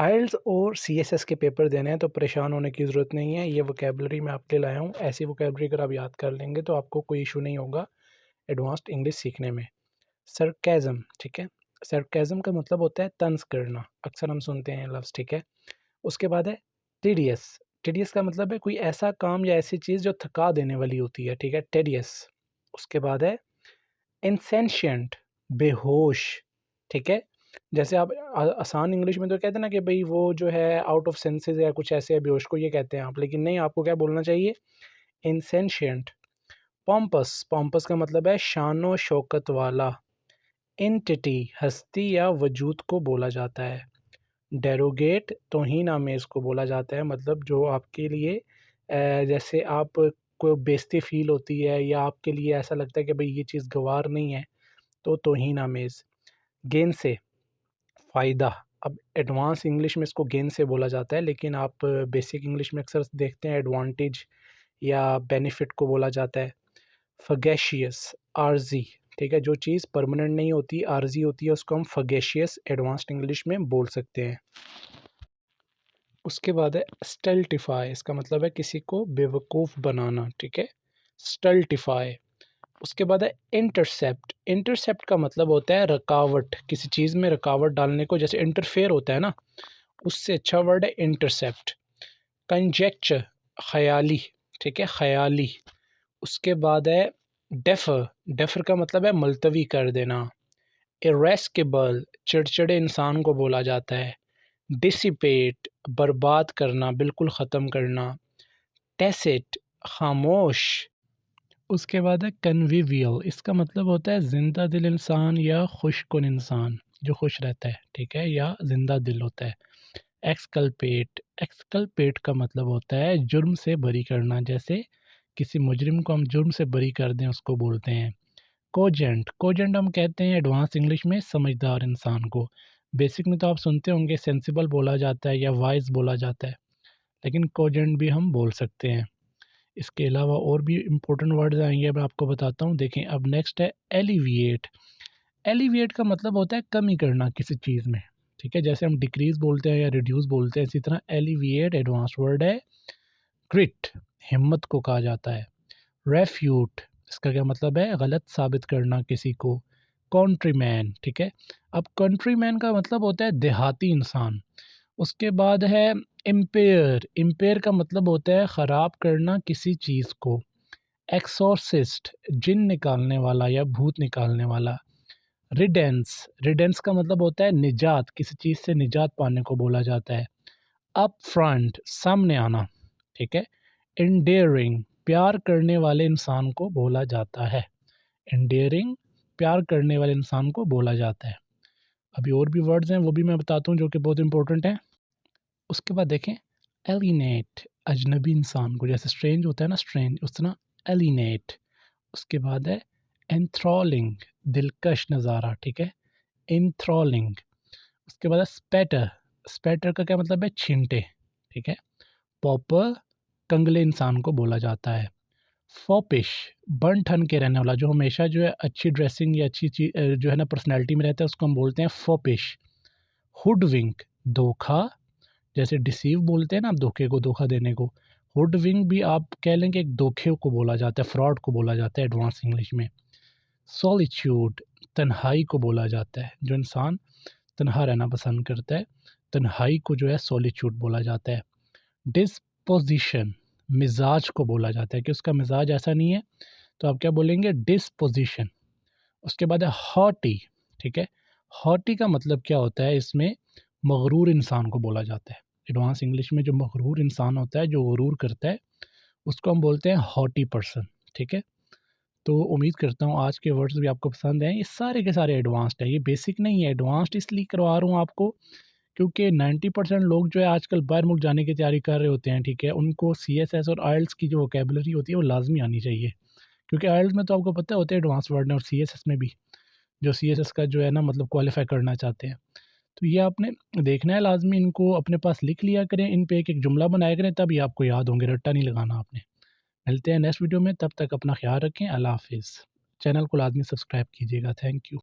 आइल्स और सीएसएस के पेपर देने हैं तो परेशान होने की ज़रूरत नहीं है। ये वोकैबुलरी मैं आपके लिए लाया हूँ। ऐसी वोकैबुलरी अगर आप याद कर लेंगे तो आपको कोई इशू नहीं होगा एडवांस्ड इंग्लिश सीखने में। सरकैज़म, ठीक है? सरकैज़म का मतलब होता है तंज़ करना। अक्सर हम सुनते हैं लफ्ज़, ठीक है? उसके बाद है टीडियस। टीडियस का मतलब है कोई ऐसा काम या ऐसी चीज़ जो थका देने वाली होती है, ठीक है? टेडियस। उसके बाद है इनसेंशिएंट, बेहोश, ठीक है? जैसे आप आसान इंग्लिश में तो कहते हैं ना कि भई वो जो है आउट ऑफ सेंसेस या कुछ ऐसे है, बेहोश को ये कहते हैं आप, लेकिन नहीं, आपको क्या बोलना चाहिए? इनसेंशिएंट। पोम्पस, पोम्पस का मतलब है शान-ओ-शौकत वाला। एंटिटी, हस्ती या वजूद को बोला जाता है। डेरोगेट, तौहीन-आमेज़ को बोला जाता है, मतलब जो आपके लिए जैसे आप को बेइज़्ज़ती फ़ील होती है या आपके लिए ऐसा लगता है कि भई ये चीज़ गवार नहीं है, तो तौहीन-आमेज़। गेन से, फ़ायदा। अब एडवांस इंग्लिश में इसको गेन से बोला जाता है, लेकिन आप बेसिक इंग्लिश में अक्सर देखते हैं एडवांटेज या बेनिफिट को बोला जाता है। फगैशियस, आर्ज़ी, ठीक है? जो चीज़ परमानेंट नहीं होती, आर्ज़ी होती है, उसको हम फगैशियस एडवांस्ड इंग्लिश में बोल सकते हैं। उसके बाद है स्टल्टिफाई, इसका मतलब है किसी को बेवकूफ़ बनाना, ठीक है? स्टल्टिफाई। उसके बाद है इंटरसेप्ट। इंटरसेप्ट का मतलब होता है रुकावट, किसी चीज़ में रुकावट डालने को, जैसे इंटरफेयर होता है ना, उससे अच्छा वर्ड है इंटरसेप्ट। कंजेक्चर, ख़याली, ठीक है? ख़याली। उसके बाद है डेफ़र। डेफ़र का मतलब है मुलतवी कर देना। इरेस्केबल, चिड़चिड़े इंसान को बोला जाता है। डिसिपेट, बर्बाद करना, बिल्कुल ख़त्म करना। टैसिट, खामोश। उसके बाद है कन्विवियल, इसका मतलब होता है ज़िंदा दिल इंसान या खुशकुन इंसान, जो खुश रहता है, ठीक है? या ज़िंदा दिल होता है। एक्सकल्पेट, एक्सकल्पेट का मतलब होता है जुर्म से बरी करना, जैसे किसी मुजरिम को हम जुर्म से बरी कर दें उसको बोलते हैं। कोजेंट, कोजेंट हम कहते हैं एडवांस इंग्लिश में समझदार इंसान को। बेसिक में तो आप सुनते होंगे सेंसिबल बोला जाता है या वाइज़ बोला जाता है, लेकिन कोजेंट भी हम बोल सकते हैं। इसके अलावा और भी इम्पोर्टेंट वर्ड्स आएँगे, मैं आपको बताता हूँ। देखें, अब नेक्स्ट है एलिविएट। एलिविएट का मतलब होता है कमी करना किसी चीज़ में, ठीक है? जैसे हम डिक्रीज़ बोलते हैं या रिड्यूस बोलते हैं, इसी तरह एलिविएट एडवांस वर्ड है। ग्रिट, हिम्मत को कहा जाता है। रेफ्यूट, इसका क्या मतलब है? गलत साबित करना किसी को। कंट्रीमैन, ठीक है? अब कंट्रीमैन का मतलब होता है देहाती इंसान। उसके बाद है इम्पेयर, इम्पेयर का मतलब होता है ख़राब करना किसी चीज़ को। एक्सॉर्सिस्ट, जिन निकालने वाला या भूत निकालने वाला। रिडेंस, रिडेंस का मतलब होता है निजात, किसी चीज़ से निजात पाने को बोला जाता है। अप फ्रंट, सामने आना, ठीक है? एंडेयरिंग, प्यार करने वाले इंसान को बोला जाता है। एंडेयरिंग, प्यार करने वाले इंसान को बोला जाता है। अभी और भी वर्ड्स हैं, वो भी मैं बताता हूँ जो कि बहुत इंपॉर्टेंट हैं। उसके बाद देखें एलिनेट, अजनबी इंसान को, जैसे स्ट्रेंज होता है ना, स्ट्रेंज, उस तरह एलिनेट। उसके बाद है एंथ्रॉलिंग, दिलकश नज़ारा, ठीक है? एंथ्रॉलिंग। उसके बाद है स्पैटर, स्पैटर का क्या मतलब है? छींटे, ठीक है? पॉपर, कंगले इंसान को बोला जाता है। फॉपिश, बन ठन के रहने वाला, जो हमेशा जो है अच्छी ड्रेसिंग या अच्छी चीज़ जो है ना पर्सनैलिटी में रहता है, उसको हम बोलते हैं फॉपिश। हुडविंक, धोखा, जैसे डिसीव बोलते हैं ना आप धोखे को, धोखा देने को। हुडविंक भी आप कह लें कि एक धोखे को बोला जाता है, फ्रॉड को बोला जाता है एडवांस इंग्लिश में। सॉलिट्यूड, तन्हाई को बोला जाता है, जो इंसान तन्हा रहना पसंद करता है, तन्हाई को जो है सॉलिट्यूड बोला जाता है। डिस्पोजिशन, मिजाज को बोला जाता है कि उसका मिजाज ऐसा नहीं है, तो आप क्या बोलेंगे? डिस्पोजिशन। उसके बाद है हॉटी, ठीक है? हॉटी का मतलब क्या होता है? इसमें मगरूर इंसान को बोला जाता है। एडवांस इंग्लिश में जो मगरूर इंसान होता है, जो गुरूर करता है, उसको हम बोलते हैं हॉटी पर्सन, ठीक है? तो उम्मीद करता हूँ आज के वर्ड्स भी आपको पसंद आए। ये सारे के सारे एडवांस्ड है, ये बेसिक नहीं है। एडवांस्ड इसलिए करवा रहा हूँ आपको क्योंकि 90% लोग जो है आजकल बाहर मुल्क जाने की तैयारी कर रहे होते हैं, ठीक है? उनको सीएसएस और आइल्स की जो वोकैबुलरी होती है वो लाज़मी आनी चाहिए, क्योंकि आइल्स में तो आपको पता होता है एडवांस वर्ड है, और सीएसएस में भी, जो सीएसएस का जो है ना मतलब क्वालिफ़ाई करना चाहते हैं। तो ये आपने देखना है लाज़मी, इनको अपने पास लिख लिया करें, इन पे एक-एक जुमला बनाया करें, तब ये आपको याद होंगे, रट्टा नहीं लगाना आपने। मिलते हैं नेक्स्ट वीडियो में, तब तक अपना ख़्याल रखें। अल्लाह हाफ़िज़। चैनल को लाज़मी सब्सक्राइब कीजिएगा। Thank you.